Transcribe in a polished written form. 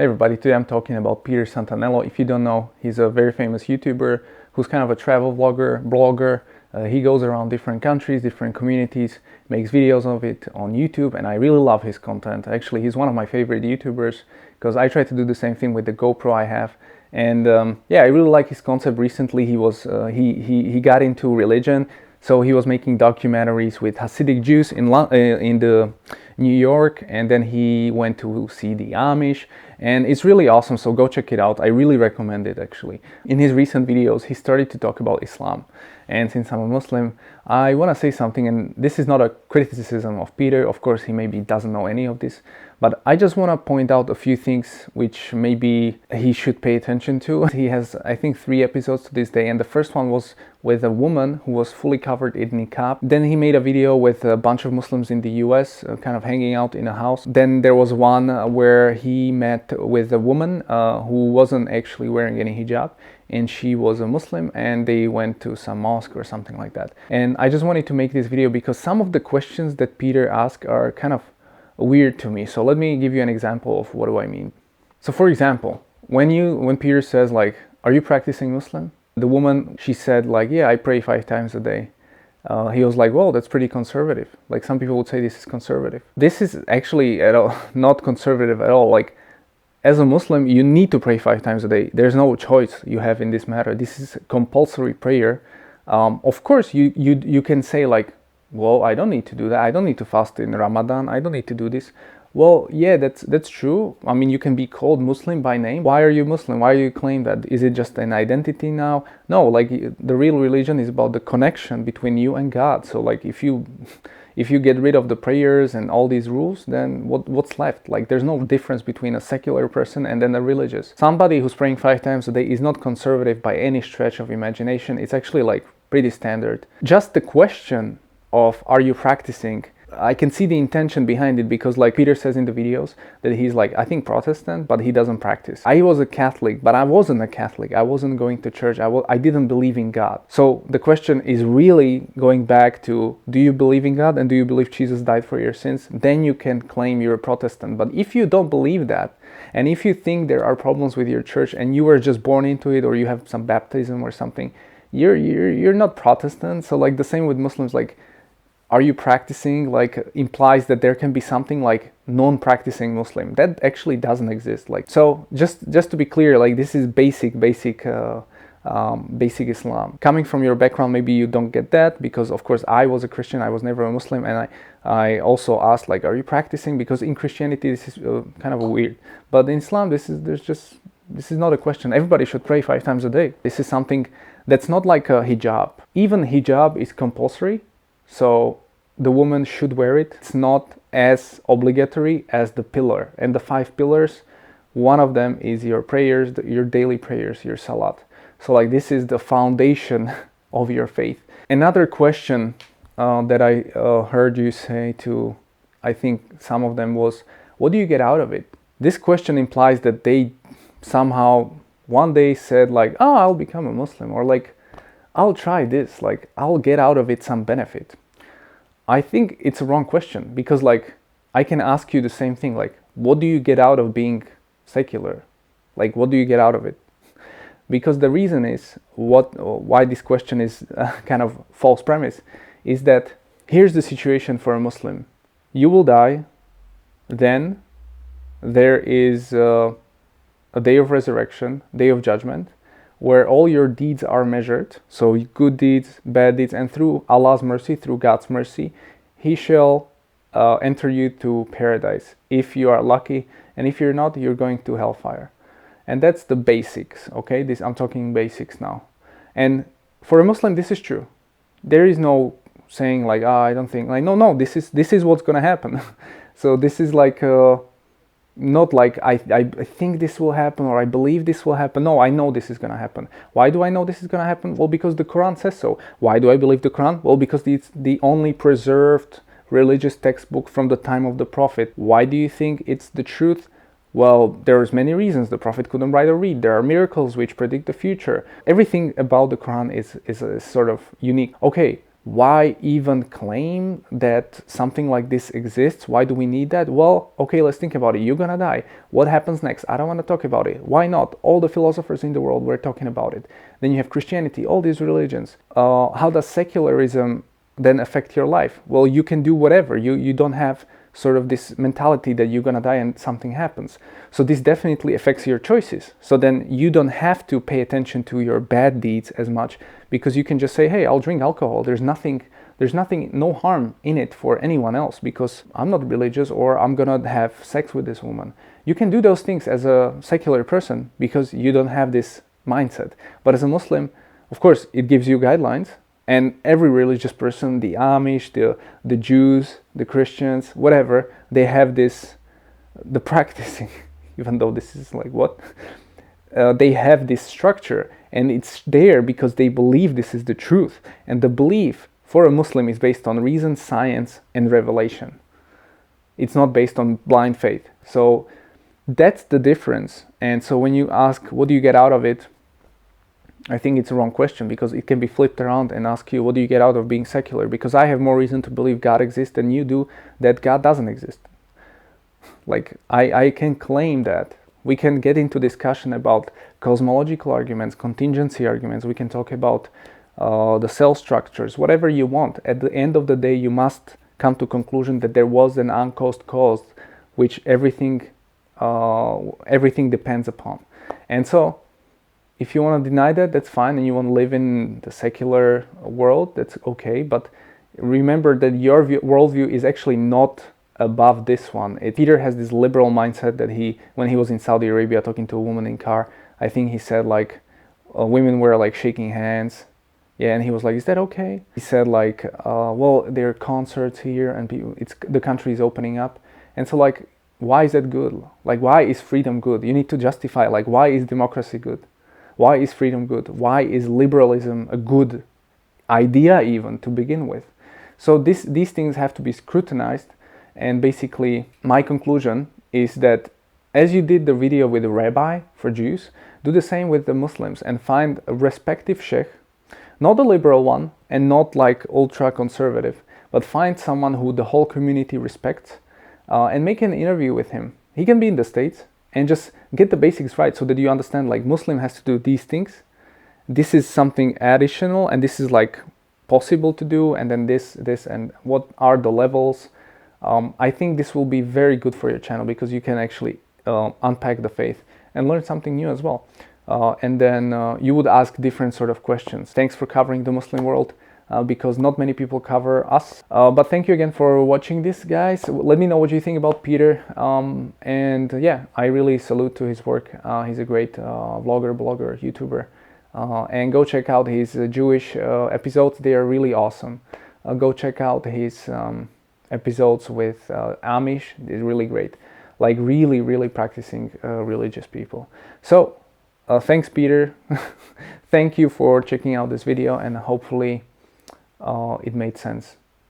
Hey everybody, today I'm talking about Peter Santanello. If you don't know, he's a very famous YouTuber who's kind of a travel vlogger, blogger. He goes around different countries, different communities, makes videos of it on YouTube, and I really love his content. Actually, he's one of my favorite YouTubers because I try to do the same thing with the GoPro I have. And yeah, I really like his concept. Recently, he got into religion, so he was making documentaries with Hasidic Jews in the New York, and then he went to see the Amish, and it's really awesome. So go check it out. I really recommend it. Actually, in his recent videos, he started to talk about Islam, and since I'm a Muslim, I want to say something. And this is not a criticism of Peter. Of course, he maybe doesn't know any of this, but I just want to point out a few things which maybe he should pay attention to. He has, I think, 3 episodes to this day, and the first one was with a woman who was fully covered in niqab. Then he made a video with a bunch of Muslims in the US, kind of hanging out in a house. Then there was one where he met with a woman who wasn't actually wearing any hijab, and she was a Muslim, and they went to some mosque or something like that. And I just wanted to make this video because some of the questions that Peter asked are kind of weird to me. So let me give you an example of what do I mean. So for example, when Peter says like, are you practicing Muslim? The woman, she said like, yeah, I pray 5 times a day. He was like, well, that's pretty conservative. Like some people would say this is conservative. This is actually not conservative at all. Like as a Muslim, you need to pray 5 times a day. There's no choice you have in this matter. This is compulsory prayer. Of course, you can say like, well, I don't need to do that. I don't need to fast in Ramadan. I don't need to do this. Well, yeah, that's true. I mean, you can be called Muslim by name. Why are you Muslim? Why do you claim that? Is it just an identity now? No, like the real religion is about the connection between you and God. So like if you get rid of the prayers and all these rules, then what's left? Like there's no difference between a secular person and then a religious. Somebody who's praying 5 times a day is not conservative by any stretch of imagination. It's actually like pretty standard. Just the question of are you practicing, I can see the intention behind it, because like Peter says in the videos that he's like, I think Protestant, but he doesn't practice. I was a Catholic, but I wasn't a Catholic. I wasn't going to church. I didn't believe in God. So the question is really going back to, do you believe in God and do you believe Jesus died for your sins? Then you can claim you're a Protestant. But if you don't believe that, and if you think there are problems with your church and you were just born into it, or you have some baptism or something, you're not Protestant. So like the same with Muslims, like, are you practicing, like implies that there can be something like non-practicing Muslim. That actually doesn't exist. Like, so just to be clear, like this is basic Islam. Coming from your background, maybe you don't get that, because of course I was a Christian, I was never a Muslim, and I also asked like, are you practicing? Because in Christianity this is kind of weird, but in Islam this is not a question. Everybody should pray 5 times a day. This is something that's not like a hijab. Even hijab is compulsory. So the woman should wear it. It's not as obligatory as the pillar. And the 5 pillars, one of them is your prayers, your daily prayers, your salat. So like this is the foundation of your faith. Another question that I heard you say to, I think some of them, was, what do you get out of it? This question implies that they somehow one day said like, oh, I'll become a Muslim, or like, I'll try this, like I'll get out of it some benefit. I think it's a wrong question, because like I can ask you the same thing, like what do you get out of being secular? Like what do you get out of it? Because the reason is why this question is kind of false premise is that here's the situation for a Muslim. You will die, then there is a day of resurrection, day of judgment, where all your deeds are measured, so good deeds, bad deeds, and through Allah's mercy, through God's mercy, He shall enter you to paradise if you are lucky, and if you're not, you're going to hellfire. And that's the basics, okay? I'm talking basics now. And for a Muslim, this is true. There is no saying like, I don't think, like, no, this is what's gonna happen. So this is like, not like I think this will happen, or I believe this will happen. No, I know this is going to happen. Why do I know this is going to happen? Well, because the Quran says so. Why do I believe the Quran? Well, because it's the only preserved religious textbook from the time of the Prophet. Why do you think it's the truth? Well, there's many reasons. The Prophet couldn't write or read. There are miracles which predict the future. Everything about the Quran is sort of unique. Okay, Why even claim that something like this exists? Why do we need that? Well, okay, let's think about it. You're gonna die. What happens next? I don't want to talk about it. Why not? All the philosophers in the world were talking about it. Then you have Christianity, all these religions. How does secularism then affect your life? Well, you can do whatever. You don't have sort of this mentality that you're gonna die and something happens. So this definitely affects your choices. So then you don't have to pay attention to your bad deeds as much, because you can just say, hey, I'll drink alcohol. There's nothing, no harm in it for anyone else, because I'm not religious, or I'm gonna have sex with this woman. You can do those things as a secular person because you don't have this mindset. But as a Muslim, of course, it gives you guidelines. And every religious person, the Amish, the Jews, the Christians, whatever, they have this, the practicing, even though this is like what? They have this structure, and it's there because they believe this is the truth. And the belief for a Muslim is based on reason, science, and revelation. It's not based on blind faith. So that's the difference. And so when you ask, what do you get out of it? I think it's a wrong question, because it can be flipped around and ask you, what do you get out of being secular? Because I have more reason to believe God exists than you do that God doesn't exist. Like, I can claim that. We can get into discussion about cosmological arguments, contingency arguments. We can talk about the cell structures, whatever you want. At the end of the day, you must come to conclusion that there was an uncaused cause, which everything depends upon. And so, if you want to deny that, that's fine, and you want to live in the secular world, that's okay, but remember that your worldview is actually not above this one. Peter has this liberal mindset that when he was in Saudi Arabia talking to a woman in car, I think he said like, women were like shaking hands, yeah, and he was like, is that okay? He said like, well, there are concerts here, and the country is opening up, and so like, why is that good? Like, why is freedom good? You need to justify, like, why is democracy good? Why is freedom good? Why is liberalism a good idea even to begin with? So these things have to be scrutinized. And basically, my conclusion is that as you did the video with the rabbi for Jews, do the same with the Muslims and find a respective sheikh, not a liberal one and not like ultra conservative, but find someone who the whole community respects, and make an interview with him. He can be in the States, and just get the basics right so that you understand, like, Muslim has to do these things. This is something additional, and this is like possible to do, and then this, and what are the levels. I think this will be very good for your channel, because you can actually unpack the faith and learn something new as well. And then you would ask different sort of questions. Thanks for covering the Muslim world, because not many people cover us. But thank you again for watching this, guys. Let me know what you think about Peter. And yeah, I really salute to his work. He's a great vlogger, blogger, YouTuber. And go check out his Jewish episodes. They are really awesome. Go check out his episodes with Amish. They're really great. Like really, really practicing religious people. So thanks, Peter. Thank you for checking out this video, and hopefully it made sense.